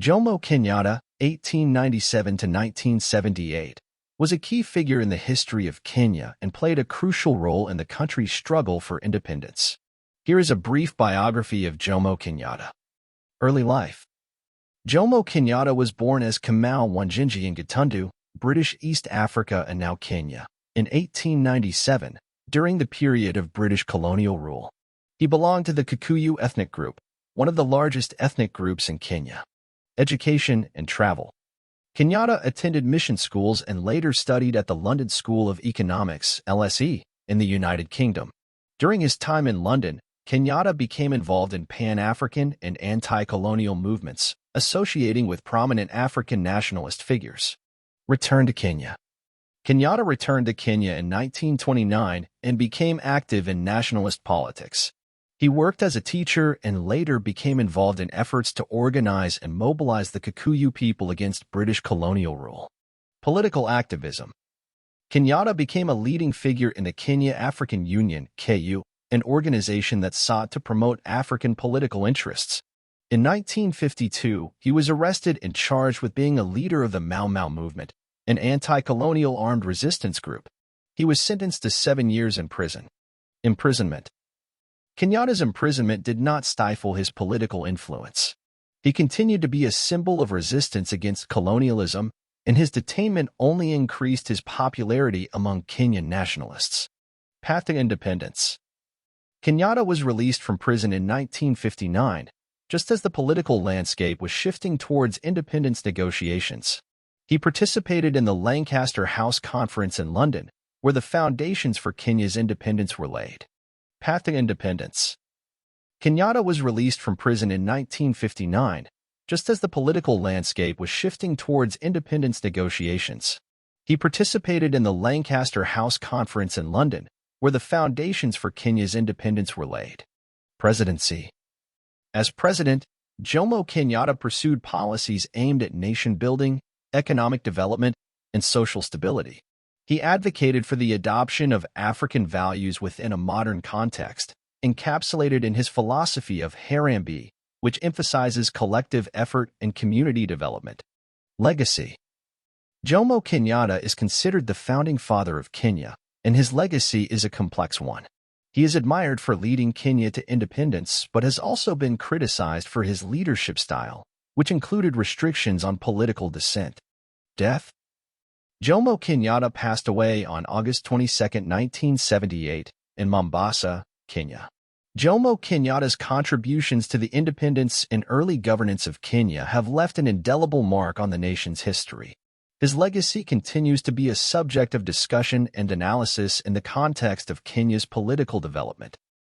Jomo Kenyatta, 1897 to 1978, was a key figure in the history of Kenya and played a crucial role in the country's struggle for independence. Here is a brief biography of Jomo Kenyatta. Early life. Jomo Kenyatta was born as Kamau Wanjinji in Gatundu, British East Africa and now Kenya, in 1897, during the period of British colonial rule. He belonged to the Kikuyu ethnic group, one of the largest ethnic groups in Kenya. Education and travel. Kenyatta attended mission schools and later studied at the London School of Economics, LSE, in the United Kingdom. During his time in London, Kenyatta became involved in Pan-African and anti-colonial movements, associating with prominent African nationalist figures. Return to Kenya. Kenyatta returned to Kenya in 1929 and became active in nationalist politics. He worked as a teacher and later became involved in efforts to organize and mobilize the Kikuyu people against British colonial rule. Political activism. Kenyatta became a leading figure in the Kenya African Union, KU, an organization that sought to promote African political interests. In 1952, he was arrested and charged with being a leader of the Mau Mau movement, an anti-colonial armed resistance group. He was sentenced to 7 years in prison. Imprisonment. Kenyatta's imprisonment did not stifle his political influence. He continued to be a symbol of resistance against colonialism, and his detainment only increased his popularity among Kenyan nationalists. Path to independence. Kenyatta was released from prison in 1959, just as the political landscape was shifting towards independence negotiations. He participated in the Lancaster House Conference in London, where the foundations for Kenya's independence were laid. Path to independence. Kenyatta was released from prison in 1959, just as the political landscape was shifting towards independence negotiations. He participated in the Lancaster House Conference in London, where the foundations for Kenya's independence were laid. Presidency. As president, Jomo Kenyatta pursued policies aimed at nation-building, economic development, and social stability. He advocated for the adoption of African values within a modern context, encapsulated in his philosophy of Harambee, which emphasizes collective effort and community development. Legacy. Jomo Kenyatta is considered the founding father of Kenya, and his legacy is a complex one. He is admired for leading Kenya to independence, but has also been criticized for his leadership style, which included restrictions on political dissent. Death. Jomo Kenyatta passed away on August 22, 1978, in Mombasa, Kenya. Jomo Kenyatta's contributions to the independence and early governance of Kenya have left an indelible mark on the nation's history. His legacy continues to be a subject of discussion and analysis in the context of Kenya's political development.